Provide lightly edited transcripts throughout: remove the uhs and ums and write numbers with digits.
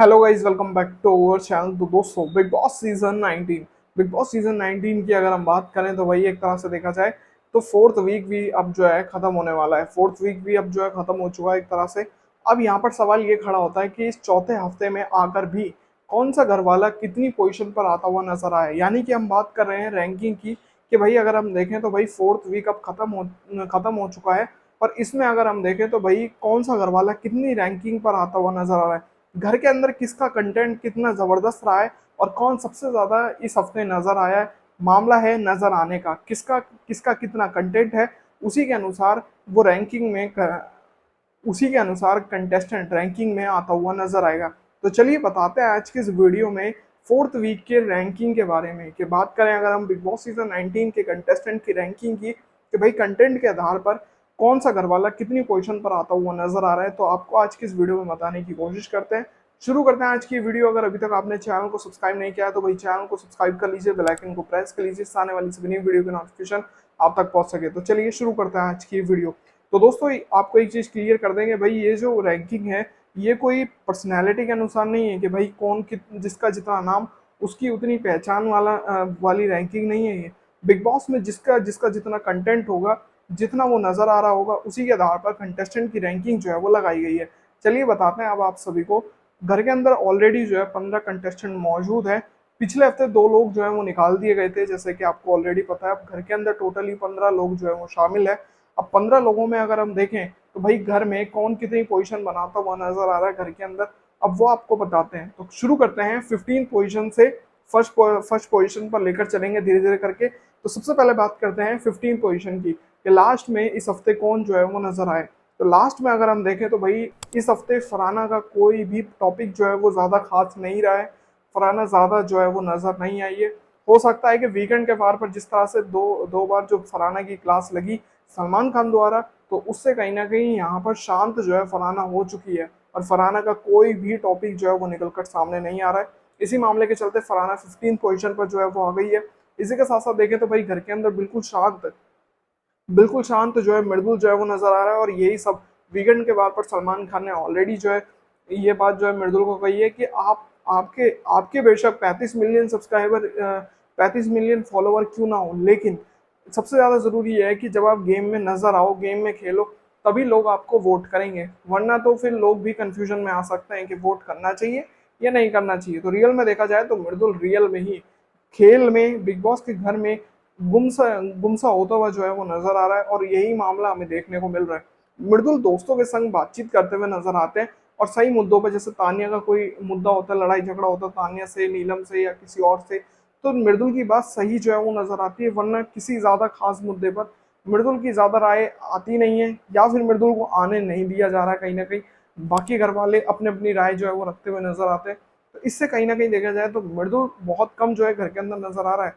Hello guys, welcome back to our channel. तो दोस्तों, big boss season 19 की अगर हम बात करें तो वही एक तरह से देखा जाए तो फोर्थ वीक भी अब जो है खत्म होने वाला है। फोर्थ वीक भी अब जो है खत्म हो चुका है एक तरह से। अब यहाँ पर सवाल ये खड़ा होता है कि इस चौथे हफ्ते में आकर भी कौन सा घर वाला कितनी पोजीशन पर आता हुआ नजर आया। यानी कि हम बात कर रहे हैं रैंकिंग की कि भाई अगर हम देखें तो भाई फोर्थ वीक अब खत्म हो चुका है। पर इसमें अगर हम देखें तो भाई कौन सा घर वाला कितनी रैंकिंग पर आता हुआ नजर आ रहा है, घर के अंदर किसका कंटेंट कितना जबरदस्त रहा है और कौन सबसे ज्यादा इस हफ्ते नजर आया है। मामला है नजर आने का, किसका किसका कितना कंटेंट है, उसी के अनुसार वो रैंकिंग में उसी के अनुसार कंटेस्टेंट रैंकिंग में आता हुआ नजर आएगा। तो चलिए बताते हैं आज के इस वीडियो में फोर्थ वीक के रैंकिंग के बारे में। कि बात करें अगर हम बिग बॉस सीजन 19 के कंटेस्टेंट की रैंकिंग की कि भाई कंटेंट के आधार पर कौन सा घर वाला कितनी पोजीशन पर आता हुआ नजर आ रहा है, तो आपको आज की इस वीडियो में बताने की कोशिश करते हैं। शुरू करते हैं आज की वीडियो। अगर अभी तक आपने चैनल को सब्सक्राइब नहीं किया है तो भाई चैनल को सब्सक्राइब कर लीजिए, बेल आइकन को प्रेस कर लीजिए, आने वाली सभी वीडियो की नोटिफिकेशन आप तक पहुंच सके। तो चलिए शुरू करते हैं आज की वीडियो। तो दोस्तों, आपको एक चीज क्लियर कर देंगे, भाई ये जो रैंकिंग है ये कोई पर्सनैलिटी के अनुसार नहीं है कि भाई जिसका जितना नाम उसकी उतनी पहचान वाली रैंकिंग नहीं है ये। बिग बॉस में जिसका जिसका जितना कंटेंट होगा, जितना वो नजर आ रहा होगा, उसी के आधार पर कंटेस्टेंट की रैंकिंग जो है वो लगाई गई है। चलिए बताते हैं अब आप सभी को। घर के अंदर ऑलरेडी जो है 15 कंटेस्टेंट मौजूद है। पिछले हफ्ते 2 लोग जो है वो निकाल दिए गए थे, जैसे कि आपको ऑलरेडी पता है। अब घर के अंदर टोटली 15 लोग जो है वो शामिल है। अब 15 लोगों में अगर हम देखें तो भाई घर में कौन कितनी पोजीशन बनाता हुआ नजर आ रहा है घर के अंदर, अब वो आपको बताते हैं। तो शुरू करते हैं 15 पोजीशन से। फर्स्ट पोजीशन पर लेकर चलेंगे धीरे धीरे करके। तो सबसे पहले बात करते हैं 15 पोजीशन की कि लास्ट में इस हफ्ते कौन जो है वो नजर आए। तो लास्ट में अगर हम देखें तो भाई इस हफ्ते फरहाना का कोई भी टॉपिक जो है वो ज्यादा खास नहीं रहा है। फरहाना ज्यादा जो है वो नजर नहीं आई है। हो सकता है कि वीकेंड के वार पर जिस तरह से दो दो बार जो फरहाना की क्लास लगी सलमान खान द्वारा, तो उससे कहीं ना कहीं यहाँ पर शांत जो है फरहाना हो चुकी है और फरहाना का कोई भी टॉपिक जो है वो निकलकर सामने नहीं आ रहा है। इसी मामले के चलते फरहाना 15 पोजीशन पर जो है वो आ गई है। इसी के साथ साथ देखें तो भाई घर के अंदर बिल्कुल शांत जो है मृदुल जो है वो नजर आ रहा है। और यही सब वीकेंड के बाद पर सलमान खान ने ऑलरेडी जो है ये बात जो है मृदुल को कही है कि आप आपके आपके बेशक 35 मिलियन फॉलोवर क्यों ना हो, लेकिन सबसे ज्यादा जरूरी है कि जब आप गेम में नजर आओ, गेम में खेलो, तभी लोग आपको वोट करेंगे। वरना तो फिर लोग भी कंफ्यूजन में आ सकते हैं कि वोट करना चाहिए या नहीं करना चाहिए। तो रियल में देखा जाए तो मृदुल रियल में ही खेल में बिग बॉस के घर में गुमसा गुमसा होता हुआ जो है वो नजर आ रहा है। और यही मामला हमें देखने को मिल रहा है। मृदुल दोस्तों के संग बातचीत करते हुए नजर आते हैं और सही मुद्दों पर, जैसे तानिया का कोई मुद्दा होता है, लड़ाई झगड़ा होता है तानिया से, नीलम से या किसी और से, तो मृदुल की बात सही जो है वो नजर आती है। वरना किसी ज्यादा खास मुद्दे पर मृदुल की ज्यादा राय आती नहीं है, या फिर मृदुल को आने नहीं दिया जा रहा है। कहीं ना कहीं बाकी घर वाले अपने अपनी राय जो है वो रखते हुए नजर आते हैं। तो इससे कहीं ना कहीं देखा जाए तो मृदुल बहुत कम जो है घर के अंदर नजर आ रहा है।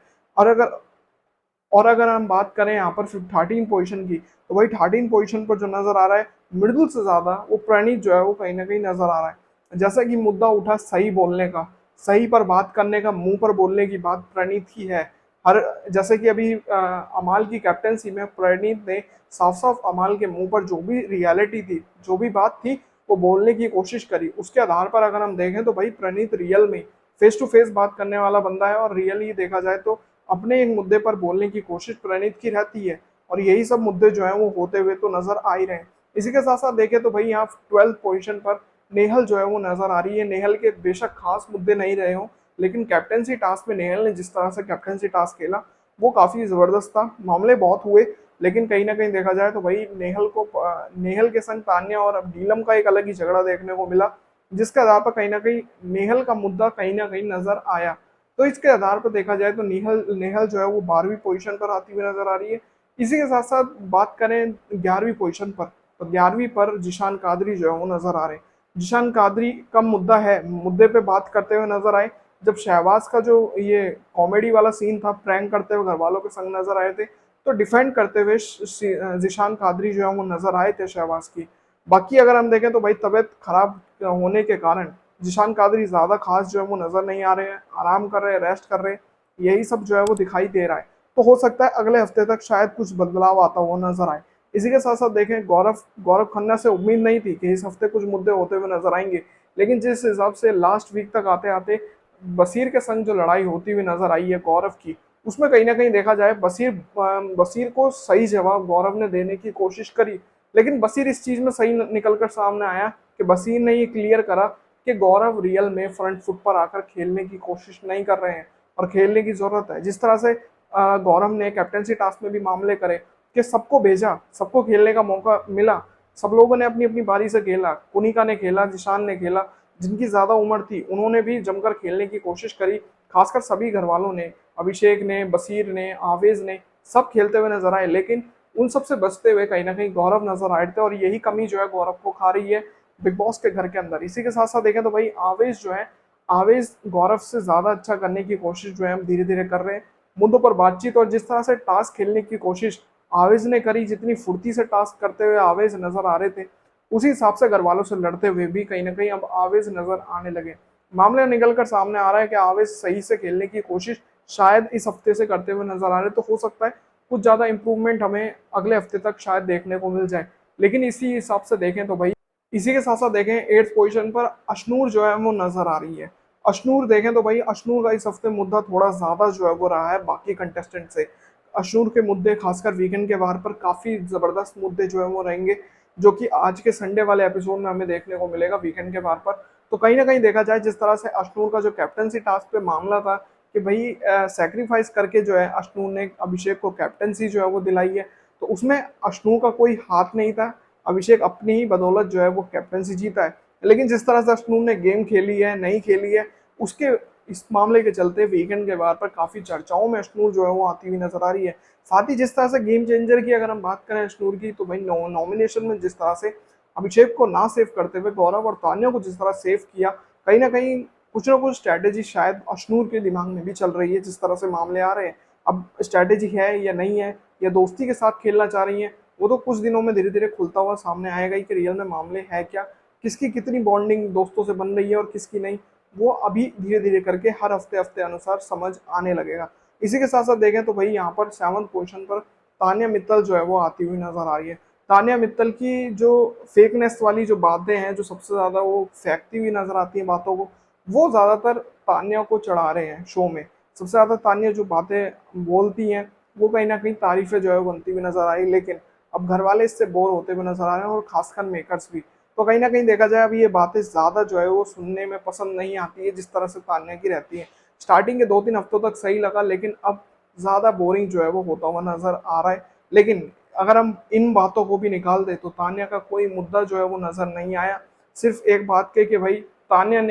और अगर हम बात करें यहाँ पर 13 पोजीशन की, तो वही 13 पोजीशन पर जो नजर आ रहा है मृदुल से ज्यादा वो प्रणीत जो है वो कहीं ना कहीं नजर आ रहा है। जैसा कि मुद्दा उठा सही बोलने का, सही पर बात करने का, मुंह पर बोलने की बात प्रणीत की है। हर जैसे कि अभी अमाल की कैप्टेंसी में प्रणीत ने साफ साफ अमाल के मुंह पर जो भी रियलिटी थी, जो भी बात थी, वो बोलने की कोशिश करी। उसके आधार पर अगर हम देखें तो भाई प्रणीत रियल में फेस टू फेस बात करने वाला बंदा है। और रियल ही देखा जाए तो अपने एक मुद्दे पर बोलने की कोशिश प्रणीत की रहती है। और यही सब मुद्दे जो है वो होते हुए तो नजर आ ही रहे हैं। इसी के साथ साथ देखें तो भाई यहाँ 12th पोजीशन पर नेहल जो है वो नजर आ रही है। नेहल के बेशक खास मुद्दे नहीं रहे हों, लेकिन कैप्टनसी टास्क में नेहल ने जिस तरह से कैप्टनसी टास्क खेला वो काफी जबरदस्त था। मामले बहुत हुए, लेकिन कहीं ना कहीं देखा जाए तो भाई नेहल के संग तान्या और अब नीलम का एक अलग ही झगड़ा देखने को मिला, जिसके आधार पर कहीं ना कहीं नेहल का मुद्दा कहीं ना कहीं नजर आया। तो इसके आधार पर देखा जाए तो नेहल नेहल जो है वो 12वीं पोजीशन पर आती हुई नजर आ रही है। इसी के साथ साथ बात करें 11वीं पोजीशन पर, तो 11वीं पर जिशान कादरी जो है वो नजर आ रहे हैं। जिशान कादरी का मुद्दा है, मुद्दे पे बात करते हुए नजर आए। जब शहबाज का जो ये कॉमेडी वाला सीन था, प्रैंक करते हुए घर वालों के संग नजर आए थे, तो डिफेंड करते हुए जिशान कादरी जो है वो नजर आए थे शहबाज की। बाकी अगर हम देखें तो भाई तबीयत खराब होने के कारण जिशान कादरी ज्यादा खास जो है वो नजर नहीं आ रहे हैं, आराम कर रहे हैं, रेस्ट कर रहे हैं। यही सब जो है वो दिखाई दे रहा है। तो हो सकता है अगले हफ्ते तक शायद कुछ बदलाव आता हुआ नजर आए। इसी के साथ साथ देखें, गौरव गौरव खन्ना से उम्मीद नहीं थी कि इस हफ्ते कुछ मुद्दे होते हुए नजर आएंगे, लेकिन जिस हिसाब से लास्ट वीक तक आते आते बशीर के संग जो लड़ाई होती हुई नजर आई है गौरव की, उसमें कहीं ना कहीं देखा जाए बशीर को सही जवाब गौरव ने देने की कोशिश करी, लेकिन बशीर इस चीज में सही निकल कर सामने आया कि बशीर ने ये क्लियर करा कि गौरव रियल में फ्रंट फुट पर आकर खेलने की कोशिश नहीं कर रहे हैं और खेलने की जरूरत है। जिस तरह से गौरव ने कैप्टनसी टास्क में भी मामले करे कि सबको भेजा, सबको खेलने का मौका मिला, सब लोगों ने अपनी अपनी बारी से खेला, कुनिका ने खेला, जिशान ने खेला, जिनकी ज्यादा उम्र थी उन्होंने भी जमकर खेलने की कोशिश करी। खासकर सभी घर वालों ने, अभिषेक ने, बशीर ने, आवेज ने, सब खेलते हुए नजर आए, लेकिन उन सबसे बचते हुए कहीं ना कहीं गौरव नजर आए थे और यही कमी जो है गौरव को खा रही है बिग बॉस के घर के अंदर। इसी के साथ साथ देखें तो भाई आवेज जो है, आवेज गौरव से ज्यादा अच्छा करने की कोशिश जो है हम धीरे धीरे कर रहे हैं। मुद्दों पर बातचीत और जिस तरह से टास्क खेलने की कोशिश आवेज ने करी, जितनी फुर्ती से टास्क करते हुए आवेज नजर आ रहे थे, उसी हिसाब से घर वालों से लड़ते हुए भी कहीं ना कहीं अब आवेज नजर आने लगे। मामला निकल कर सामने आ रहा है कि आवेज सही से खेलने की कोशिश शायद इस हफ्ते से करते हुए नजर आ रहे, तो हो सकता है कुछ ज्यादा इंप्रूवमेंट हमें अगले हफ्ते तक शायद देखने को मिल जाए। लेकिन इसी हिसाब से देखें तो भाई, इसी के साथ साथ देखें 8th पोजीशन पर अशनूर जो है वो नजर आ रही है। अशनूर देखें तो भाई अशनूर का इस हफ्ते मुद्दा थोड़ा ज्यादा जो है वो रहा है बाकी कंटेस्टेंट से। अशनूर के मुद्दे खासकर वीकेंड के बाहर पर काफी जबरदस्त मुद्दे जो है वो रहेंगे, जो कि आज के संडे वाले एपिसोड में हमें देखने को मिलेगा वीकेंड के बाहर पर। तो कहीं ना कहीं देखा जाए जिस तरह से अशनूर का जो कैप्टनसी टास्क पे मामला था कि भाई सेक्रीफाइस करके जो है अशनूर ने अभिषेक को कैप्टनसी जो है वो दिलाई है, तो उसमें अशनूर का कोई हाथ नहीं था। अभिषेक अपनी ही बदौलत जो है वो कैप्टनसी जीता है। लेकिन जिस तरह से अशनूर ने गेम खेली है, नहीं खेली है, उसके इस मामले के चलते वीकेंड के बाद पर काफी चर्चाओं में अशनूर जो है वो आती हुई नजर आ रही है। साथ ही जिस तरह से गेम चेंजर की अगर हम बात करें अशनूर की, तो भाई नॉमिनेशन में जिस तरह से अभिषेक को ना सेव करते हुए गौरव और तान्या को जिस तरह सेव किया, कहीं ना कहीं कुछ ना कुछ स्ट्रैटेजी शायद अशनूर के दिमाग में भी चल रही है। जिस तरह से मामले आ रहे हैं, अब स्ट्रैटेजी है या नहीं है, या दोस्ती के साथ खेलना चाह रही है, वो तो कुछ दिनों में धीरे धीरे खुलता हुआ सामने आएगा ही कि रियल में मामले है क्या, किसकी कितनी बॉन्डिंग दोस्तों से बन रही है और किसकी नहीं, वो अभी धीरे धीरे करके हर हफ्ते हफ्ते अनुसार समझ आने लगेगा। इसी के साथ साथ देखें तो भाई यहाँ पर 7th पोजीशन पर तान्या मित्तल जो है वो आती हुई नजर आ रही है। तान्या मित्तल की जो फेकनेस वाली जो बातें हैं, जो सबसे ज्यादा वो फेंकती हुई नजर आती है बातों को, वो ज्यादातर तान्या को चढ़ा रहे हैं शो में। सबसे ज्यादा तान्या जो बातें बोलती हैं वो कहीं ना कहीं तारीफें जो है बनती हुई नजर आई, लेकिन अब घर वाले इससे बोर होते हुए नजर आ रहे हैं और खासकर मेकर्स भी। तो कहीं ना कहीं देखा जाए अभी ये बातें ज्यादा जो है वो सुनने में पसंद नहीं आती है जिस तरह से तान्या की रहती है। स्टार्टिंग के 2-3 हफ्तों तक सही लगा, लेकिन अब ज्यादा बोरिंग जो है वो होता हुआ नजर आ रहा है। लेकिन अगर हम इन बातों को भी निकाल दे तो तान्या का कोई मुद्दा जो है वो नजर नहीं आया। सिर्फ एक बात के कि भाई तान्या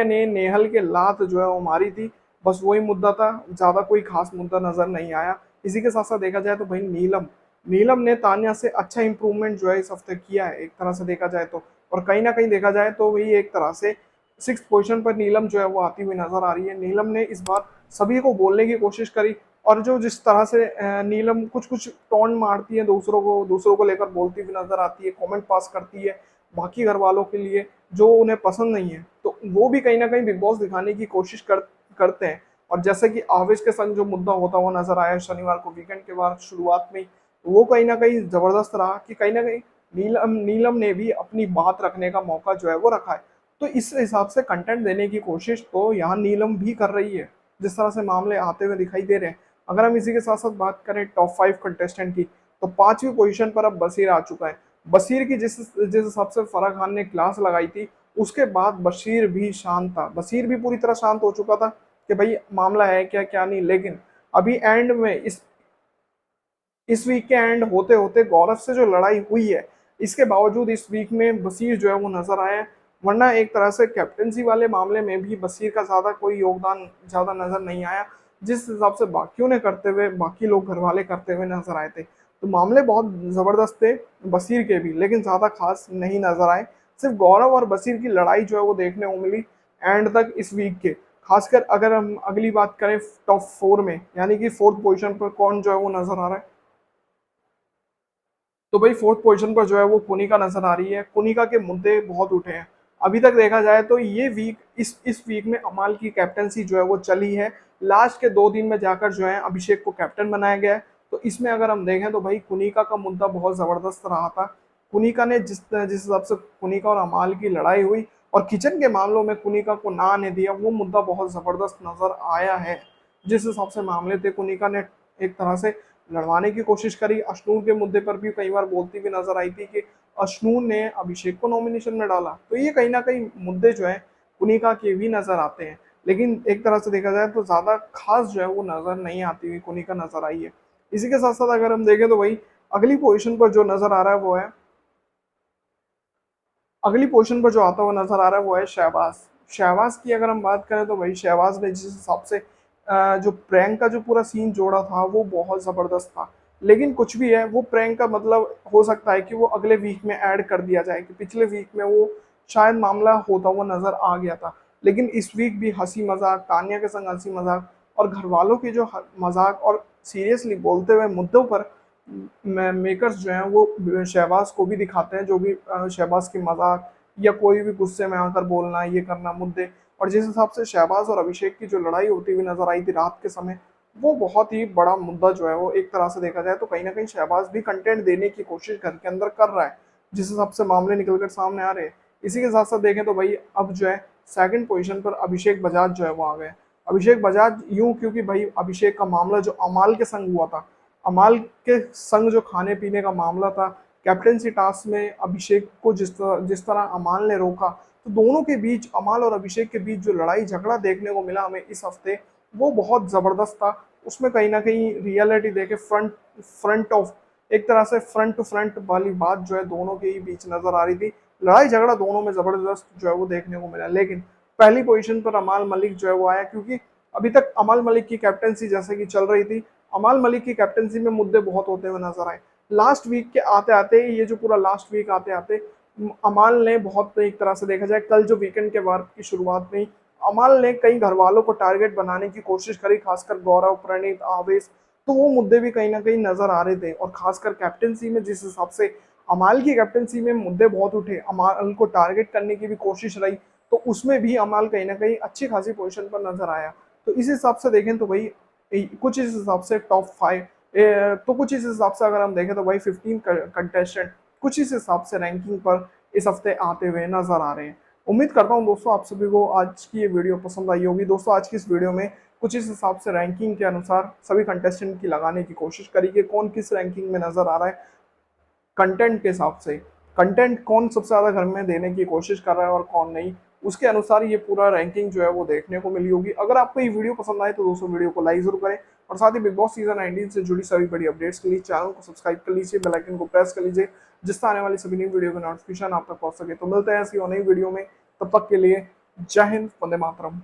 ने नेहल के लात जो है वो मारी थी, बस वही मुद्दा था, ज्यादा कोई खास मुद्दा नजर नहीं आया। इसी के साथ साथ देखा जाए तो भाई नीलम नीलम ने तान्या से अच्छा इंप्रूवमेंट जो है इस हफ्ते किया है एक तरह से देखा जाए तो। और कहीं ना कहीं देखा जाए तो वही एक तरह से 6th पोजीशन पर नीलम जो है वो आती हुई नजर आ रही है। नीलम ने इस बार सभी को बोलने की कोशिश करी, और जो जिस तरह से नीलम कुछ कुछ टोन मारती है, दूसरों को लेकर बोलती हुई नजर आती है, कमेंट पास करती है बाकी घर वालों के लिए जो उन्हें पसंद नहीं है, तो वो भी कहीं ना कहीं बिग बॉस दिखाने की कोशिश करते हैं। और जैसे कि आवेश के संग जो मुद्दा होता हुआ नजर आया शनिवार को वीकेंड के बाद शुरुआत में, वो कहीं ना कहीं जबरदस्त रहा कि कहीं ना कहीं नीलम ने भी अपनी बात रखने का मौका जो है वो रखा है। तो इस हिसाब से कंटेंट देने की कोशिश तो यहाँ नीलम भी कर रही है जिस तरह से मामले आते हुए दिखाई दे रहे हैं। अगर हम इसी के साथ साथ बात करें टॉप 5 कंटेस्टेंट की, तो 5वीं पोजीशन पर अब बशीर आ चुका है। बशीर की जिस जिस हिसाब से फराह खान ने क्लास लगाई थी, उसके बाद बशीर भी शांत था, बशीर भी पूरी तरह शांत हो चुका था कि भाई मामला है क्या क्या नहीं। लेकिन अभी एंड में इस वीक के एंड होते होते गौरव से जो लड़ाई हुई है, इसके बावजूद इस वीक में बशीर जो है वो नजर आया है। वरना एक तरह से कैप्टनसी वाले मामले में भी बशीर का ज्यादा कोई योगदान ज्यादा नजर नहीं आया, जिस हिसाब से बाकियों ने करते हुए, बाकी लोग घर वाले करते हुए नजर आए थे। तो मामले बहुत जबरदस्त थे बशीर के भी, लेकिन ज्यादा खास नहीं नजर आए। सिर्फ गौरव और बशीर की लड़ाई जो है वो देखने को मिली एंड तक इस वीक के। खासकर अगर हम अगली बात करें टॉप 4 में, यानी कि 4th पोजीशन पर कौन जो है वो नजर आ रहा है, तो भाई 4th पोजीशन पर जो है वो कुनिका नजर आ रही है। कुनिका के मुद्दे बहुत उठे हैं अभी तक देखा जाए तो। ये वीक इस वीक में अमाल की कैप्टनसी जो है वो चली है, लास्ट के 2 दिन में जाकर जो है अभिषेक को कैप्टन बनाया गया है। तो इसमें अगर हम देखें तो भाई कुनिका का मुद्दा बहुत जबरदस्त रहा था कुनिका ने जिस जिस हिसाब से कुनिका और अमाल की लड़ाई हुई और किचन के मामलों में कुनिका को ना आने दिया, वो मुद्दा बहुत जबरदस्त नजर आया है। जिस हिसाब से मामले थे, कुनिका ने एक तरह से लड़वाने की कोशिश करी। अश्नूर के मुद्दे पर भी कई बार बोलती हुई नजर आई थी कि अश्नूर ने अभिषेक को नॉमिनेशन में डाला। तो ये कहीं ना कहीं मुद्दे जो है कुनिका के भी नजर आते हैं, लेकिन एक तरह से देखा जाए तो ज्यादा खास जो है वो नजर नहीं आती हुई कुनिका नजर आई है। इसी के साथ साथ अगर हम देखें तो वही अगली पोजीशन पर जो नजर आ रहा है वो है, अगली पोजीशन पर जो आता हुआ नजर आ रहा है वो है शहबाज। शहबाज की अगर हम बात करें तो भाई शहबाज ने जिस हिसाब से जो प्रैंक का जो पूरा सीन जोड़ा था वो बहुत जबरदस्त था। लेकिन कुछ भी है, वो प्रैंक का मतलब हो सकता है कि वो अगले वीक में ऐड कर दिया जाए, कि पिछले वीक में वो शायद मामला होता हुआ नजर आ गया था, लेकिन इस वीक भी हंसी मजाक, तानिया के संग हंसी मजाक और घर वालों की जो मजाक और सीरियसली बोलते हुए मुद्दों पर मेकर्स जो हैं वो शहबाज को भी दिखाते हैं, जो भी शहबाज की मजाक या कोई भी गुस्से में आकर बोलना, ये करना मुद्दे। और जिस हिसाब से शहबाज और अभिषेक की जो लड़ाई होती हुई नजर आई थी रात के समय, वो बहुत ही बड़ा मुद्दा जो है वो एक तरह से देखा जाए तो कहीं ना कहीं शहबाज भी कंटेंट देने की कोशिश घर के अंदर कर रहा है, जिस हिसाब से मामले निकल कर सामने आ रहे हैं। इसी के साथ साथ देखें तो भाई अब जो है सेकंड पोजीशन पर अभिषेक बजाज जो है वो आ गए। अभिषेक बजाज यूं क्योंकि भाई अभिषेक का मामला जो अमाल के संग हुआ था, अमाल के संग जो खाने पीने का मामला था, कैप्टेंसी टास्क में अभिषेक को जिस तरह अमाल ने रोका, तो दोनों के बीच, अमाल और अभिषेक के बीच जो लड़ाई झगड़ा देखने को मिला हमें इस हफ्ते, वो बहुत जबरदस्त था। उसमें कहीं ना कहीं रियलिटी देखे फ्रंट फ्रंट ऑफ एक तरह से फ्रंट टू फ्रंट वाली बात जो है दोनों के ही बीच नजर आ रही थी। लड़ाई झगड़ा दोनों में जबरदस्त जो है वो देखने को मिला। लेकिन पहली पोजीशन पर अमाल मलिक जो है वो आया, क्योंकि अभी तक अमाल मलिक की कैप्टेंसी जैसे कि चल रही थी, अमाल मलिक की कैप्टेंसी में मुद्दे बहुत होते हुए नजर आए। लास्ट वीक के आते आते, ये जो पूरा लास्ट वीक आते आते अमाल ने बहुत, एक तरह से देखा जाए कल जो वीकेंड के बाद की शुरुआत में अमाल ने कई घर वालों को टारगेट बनाने की कोशिश करी, खासकर गौरव, प्रणीत, आवेश। तो वो मुद्दे भी कहीं ना कहीं नजर आ रहे थे। और खासकर कैप्टेंसी में जिस हिसाब से अमाल की कैप्टेंसी में मुद्दे बहुत उठे, अमाल को टारगेट करने की भी कोशिश रही, तो उसमें भी अमाल कहीं ना कहीं अच्छी खासी पोजीशन पर नजर आया। तो इस हिसाब से देखें तो भाई कुछ इस हिसाब से टॉप 5, तो कुछ इस हिसाब से अगर हम देखें तो भाई 15 कंटेस्टेंट कुछ इस हिसाब से रैंकिंग पर इस हफ्ते आते हुए नजर आ रहे हैं। उम्मीद करता हूं दोस्तों आप सभी को आज की ये वीडियो पसंद आई होगी। दोस्तों आज की इस वीडियो में कुछ इस हिसाब से रैंकिंग के अनुसार सभी कंटेस्टेंट की लगाने की कोशिश करी कि कौन किस रैंकिंग में नजर आ रहा है, कंटेंट के हिसाब से, कंटेंट कौन सबसे ज्यादा घर में देने की कोशिश कर रहा है और कौन नहीं, उसके अनुसार ये पूरा रैंकिंग जो है वो देखने को मिली होगी। अगर आपको ये वीडियो पसंद आए तो दोस्तों वीडियो को लाइक जरूर करें, और साथ ही बिग बॉस सीजन 19 से जुड़ी सभी बड़ी अपडेट्स के लिए चैनल को सब्सक्राइब कर लीजिए, बेल आइकन को प्रेस कर लीजिए, जिससे आने वाली सभी नई वीडियो का नोटिफिकेशन आप तक पहुंच सके। तो मिलते हैं ऐसी और नई वीडियो में, तब तक के लिए जय हिंद, वंदे मातरम।